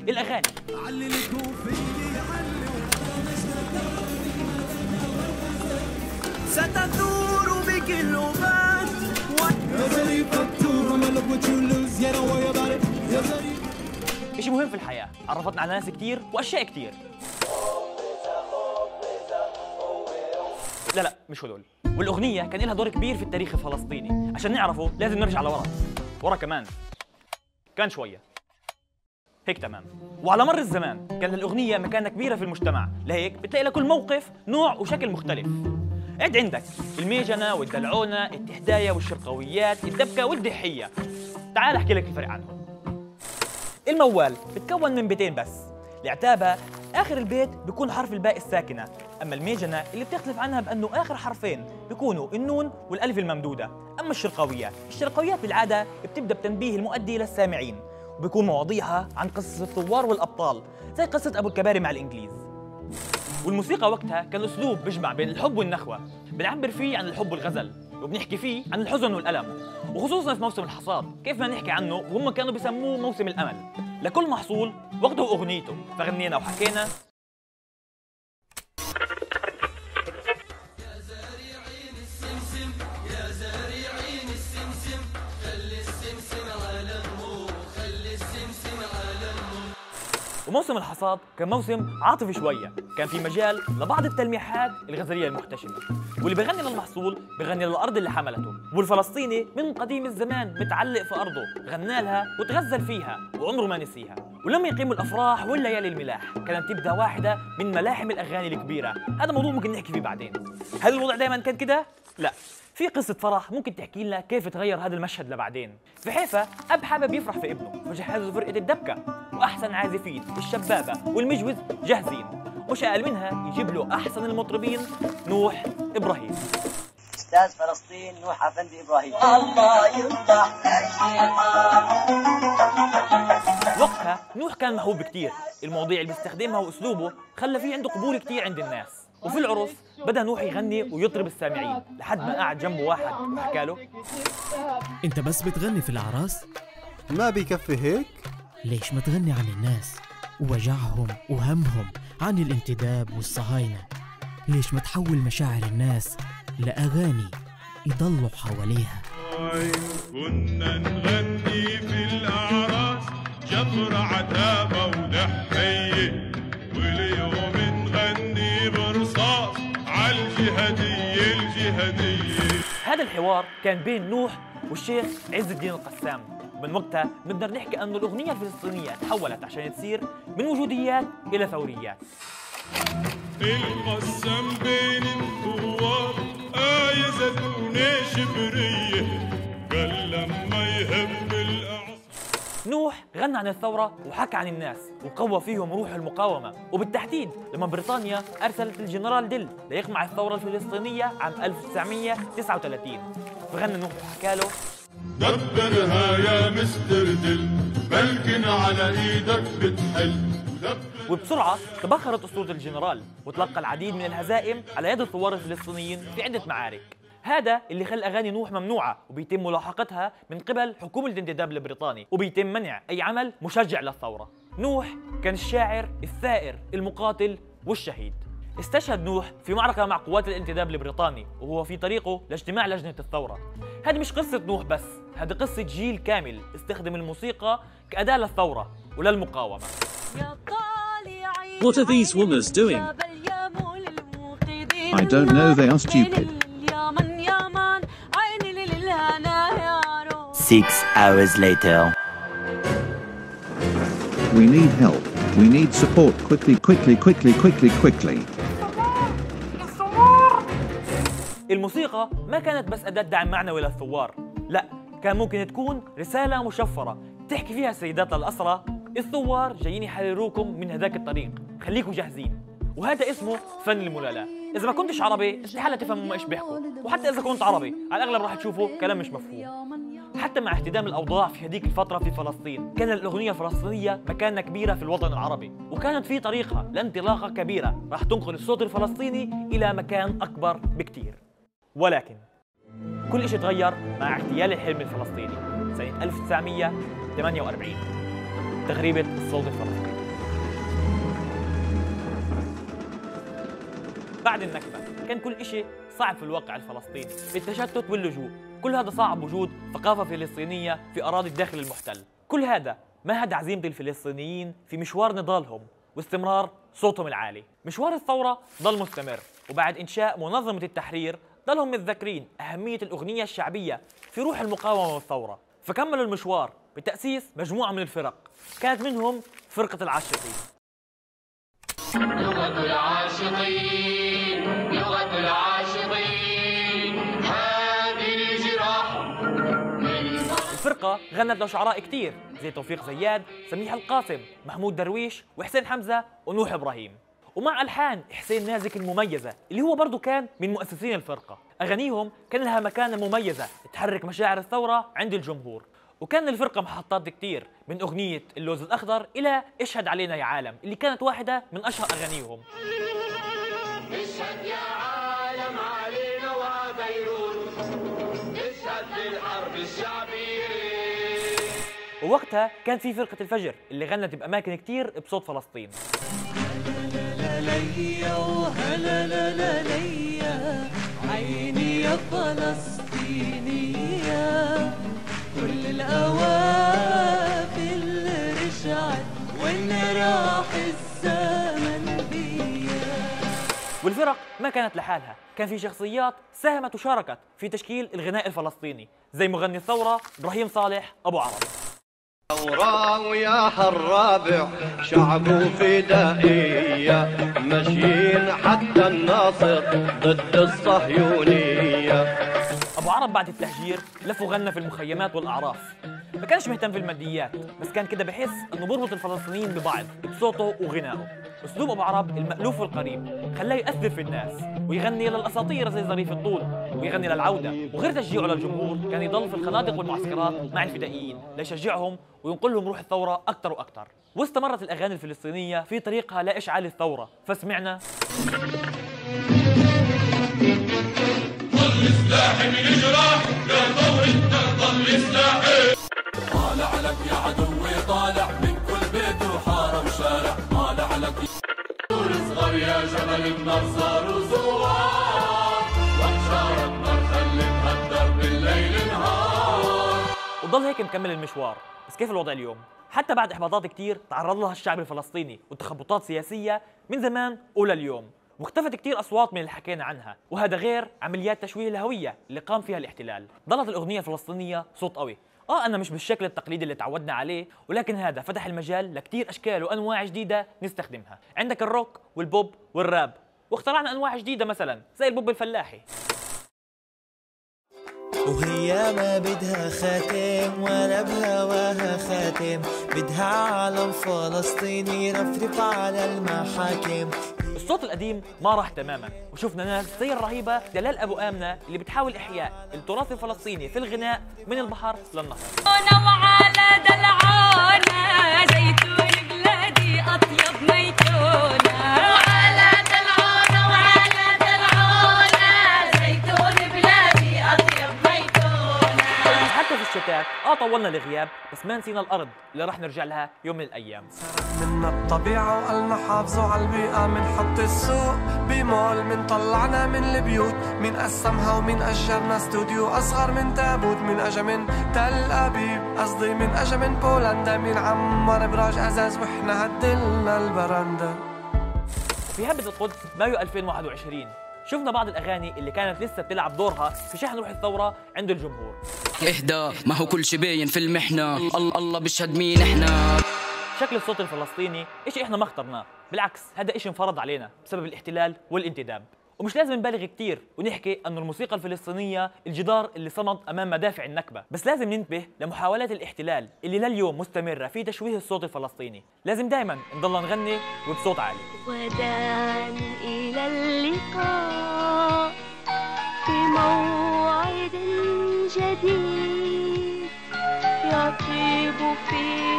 الأغاني. ستثور بك اللغات إشي مهم في الحياة، عرفتنا على ناس كتير وأشياء كتير. لا مش هدول. والأغنية كان لها دور كبير في التاريخ الفلسطيني، عشان نعرفه لازم نرجع لورا. ورا كمان كان شوية هيك تمام. وعلى مر الزمان كان للأغنية مكانة كبيرة في المجتمع، لهيك بتلاقي لكل موقف نوع وشكل مختلف. عندك الميجنة والدلعونة، التهداية والشرقويات، الدبكة والدحية. تعال أحكي لك الفرق عنهم. الموال بتكون من بيتين بس. العتابة آخر البيت بيكون حرف الباء الساكنة، أما الميجنة اللي بتختلف عنها بأنه آخر حرفين بيكونوا النون والألف الممدودة. أما الشرقويات بالعادة بتبدأ بتنبيه المؤدي للسامعين، وبيكون مواضيعها عن قصص الثوار والأبطال زي قصة أبو الكباري مع الإنجليز. والموسيقى وقتها كان أسلوب بيجمع بين الحب والنخوة، بنعبر فيه عن الحب والغزل، وبنحكي فيه عن الحزن والألم، وخصوصاً في موسم الحصاد كيف ما نحكي عنه، وهم كانوا بيسموه موسم الأمل. لكل محصول وقته وأغنيته، فغنينا وحكينا. وموسم الحصاد كان موسم عاطفي شوية، كان في مجال لبعض التلميحات الغزلية المحتشمة، واللي بغني للمحصول بغني للأرض اللي حملته. والفلسطيني من قديم الزمان متعلق في أرضه، غنى لها وتغزل فيها وعمره ما نسيها. ولما يقيموا الأفراح والليالي الملاح كانت تبدأ واحدة من ملاحم الأغاني الكبيرة. هذا موضوع ممكن نحكي فيه بعدين. هل الوضع دائما كان كده؟ لا، في قصة فرح ممكن تحكي لنا كيف تغير هذا المشهد لبعدين. في حيفا أب حابب يفرح في ابنه، فجهزوا فرقة الدبكة وأحسن عازفين، الشبابة والمجوز جاهزين، وش أقل منها يجيب له أحسن المطربين نوح إبراهيم. أستاذ فلسطين نوح أفندي إبراهيم. الله يفتح. وقتها نوح كان محبوب كتير، المواضيع اللي بيستخدمها وأسلوبه خلى فيه عنده قبول كتير عند الناس. وفي العرس بدأ نوح يغني ويطرب السامعين، لحد ما قعد جنبه واحد وحكى له: انت بس بتغني في الأعراس؟ ما بيكفي هيك؟ ليش ما تغني عن الناس ووجعهم وهمهم، عن الانتداب والصهاينة؟ ليش ما تحول مشاعر الناس لأغاني يضلوا حواليها؟ كنا نغني في الأعراس جبر عتابة ودحية، واليوم نغني برصاص عالجهادية الجهادية. هذا الحوار كان بين نوح والشيخ عز الدين القسام. من وقتها نقدر نحكي أن الأغنية الفلسطينية تحولت عشان تصير من وجوديات إلى ثوريات. القسام بين الثوار آية زتونة شبرية، قال لما يهب الأعصار. نوح غنى عن الثورة وحكى عن الناس وقوى فيهم روح المقاومة، وبالتحديد لما بريطانيا أرسلت الجنرال ديل ليقمع الثورة الفلسطينية عام 1939. فغنى نوح وحكى له: دبرها يا مستر ديل، بلكن على ايدك بتحل. وبسرعة تبخرت أسطورة الجنرال، وتلقى العديد من الهزائم على يد الثوار الفلسطينيين في عدة معارك. هذا اللي خلى أغاني نوح ممنوعة، وبيتم ملاحقتها من قبل حكومة الانتداب البريطاني، وبيتم منع أي عمل مشجع للثورة. نوح كان الشاعر الثائر المقاتل والشهيد. استشهد نوح في معركة مع قوات الانتداب البريطاني وهو في طريقه لاجتماع لجنة الثورة. هذه مش قصة نوح بس، هذه قصة جيل كامل استخدم الموسيقى كأداة للثورة وللمقاومة. What are these women doing? I don't know, they are stupid. 6 hours later. We need help. We need support quickly. الموسيقى ما كانت بس أداة دعم معنوي للثوار، لا، كان ممكن تكون رسالة مشفرة تحكي فيها السيدات للأسرى: الثوار جايين يحرروكم من هذاك الطريق، خليكم جاهزين. وهذا اسمه فن الملالة. إذا ما كنتش عربي استحالة تفهم ما إيش بيحكوا، وحتى إذا كنت عربي على الأغلب راح تشوفوا كلام مش مفهوم. حتى مع اهتدام الأوضاع في هذيك الفترة في فلسطين، كان الأغنية الفلسطينية مكانة كبيرة في الوطن العربي، وكانت في طريقها لانطلاقة كبيرة راح تنقل الصوت الفلسطيني إلى مكان أكبر بكتير. ولكن كل شيء تغير مع اغتيال الحلم الفلسطيني سنة 1948، تغريبة الصوت الفلسطيني. بعد النكبة كان كل إشي صعب في الواقع الفلسطيني، التشتت واللجوء، كل هذا صعب وجود ثقافة فلسطينية في أراضي الداخل المحتل. كل هذا مهد عزيمة الفلسطينيين في مشوار نضالهم واستمرار صوتهم العالي. مشوار الثورة ضل مستمر، وبعد إنشاء منظمة التحرير ضلهم متذكرين أهمية الأغنية الشعبية في روح المقاومة والثورة، فكملوا المشوار بتأسيس مجموعة من الفرق، كانت منهم فرقة العاشقين. لغة العاشقين، لغة العاشقين، هذه جراح. الفرقة غنت لشعراء كتير زي توفيق زياد، سميح القاسم، محمود درويش، وحسين حمزة، ونوح إبراهيم، ومع ألحان حسين نازك المميزة اللي هو برضو كان من مؤسسين الفرقة. أغانيهم كان لها مكانة مميزة تحرك مشاعر الثورة عند الجمهور، وكان للفرقة محطات كتير من أغنية اللوز الأخضر إلى اشهد علينا يا عالم اللي كانت واحدة من أشهر أغانيهم. اشهد يا عالم علينا وبيروت، اشهد للحرب الشعبية. ووقتها كان في فرقة الفجر اللي غنت بأماكن كتير بصوت فلسطين. ليا وهلا لا ليا عيني يا فلسطينية، كل الأوافل رجعت وين راح الزمن بيا. والفرق ما كانت لحالها، كان في شخصيات ساهمت وشاركت في تشكيل الغناء الفلسطيني زي مغني الثورة إبراهيم صالح أبو عرب. ثورة ويا الرابع شعب فدائية ماشيين حتى الناصر ضد الصهيونية. أبو عرب بعد التهجير لف وغنى في المخيمات والأعراف، ما كانش مهتم في الماديات، بس كان كده بحس إنه بيربط الفلسطينيين ببعض بصوته وغنائه. أسلوب أبو عرب المألوف والقريب خلاه يأثر في الناس ويغني للأساطير زي ظريف الطول، ويغني للعودة، وغير تشجيعه للجمهور كان يضل في الخنادق والمعسكرات مع الفدائيين ليشجعهم وينقلهم روح الثورة أكثر وأكثر. واستمرت الأغاني الفلسطينية في طريقها لإشعال الثورة، فسمعنا ظل سلاحي من جراح يا ثورتنا ظل سلاحي. طالع لك يا عدوي طالع من كل بيت وحارة وشارع، طالع لك دور صغر يا جبل النار صاروا زوار، وانشار النار خلت هالدرب بالليل نهار. وضل هيك مكمل المشوار. بس كيف الوضع اليوم؟ حتى بعد إحباطات كتير تعرض لها الشعب الفلسطيني وتخبطات سياسية من زمان ولليوم، واختفت كتير أصوات من اللي حكينا عنها، وهذا غير عمليات تشويه الهوية اللي قام فيها الاحتلال. ضلت الأغنية الفلسطينية صوت قوي، أنا مش بالشكل التقليدي اللي تعودنا عليه، ولكن هذا فتح المجال لكتير أشكال وأنواع جديدة نستخدمها. عندك الروك والبوب والراب، واخترعنا أنواع جديدة مثلا زي البوب الفلاحي. وهي ما بدها خاتم ولا بهواها خاتم، بدها عالم فلسطيني رفرف على المحاكم. الصوت القديم ما راح تماما، وشفنا ناس زي الرهيبة دلال أبو آمنة اللي بتحاول إحياء التراث الفلسطيني في الغناء من البحر للنهر. وعلى دلعونا زيتون بلادي أطيب ميتونة، وعلى دلعونا وعلى دلعونا زيتون بلادي أطيب ميتونة. حتى في الشتات طولنا الغياب، بس ما نسينا الأرض اللي راح نرجع لها يوم من الأيام. منا الطبيعة وقالنا حافظوا على البيئة، منحط السوق بمول، من طلعنا من البيوت، من قسمها ومن أجرنا استوديو أصغر من تابوت، من أجا من تل أبيب قصدي من أجا من بولندا، من عمر براج أزاز وإحنا هدلنا البرندة. في هبة القدس مايو 2021 شفنا بعض الأغاني اللي كانت لسه بتلعب دورها في شحن روح الثورة عند الجمهور. اهدى ما هو كل شي باين في المحنة، الله بيشهد مين احنا. شكل الصوت الفلسطيني إشي إحنا ما اخترناه، بالعكس هذا إشي انفرض علينا بسبب الاحتلال والانتداب. ومش لازم نبالغ كتير ونحكي أن الموسيقى الفلسطينية الجدار اللي صمد أمام مدافع النكبة، بس لازم ننتبه لمحاولات الاحتلال اللي لليوم مستمرة في تشويه الصوت الفلسطيني. لازم دائما نضل نغني وبصوت عالي. وداعا إلى اللقاء في موعد جديد يطيب فيه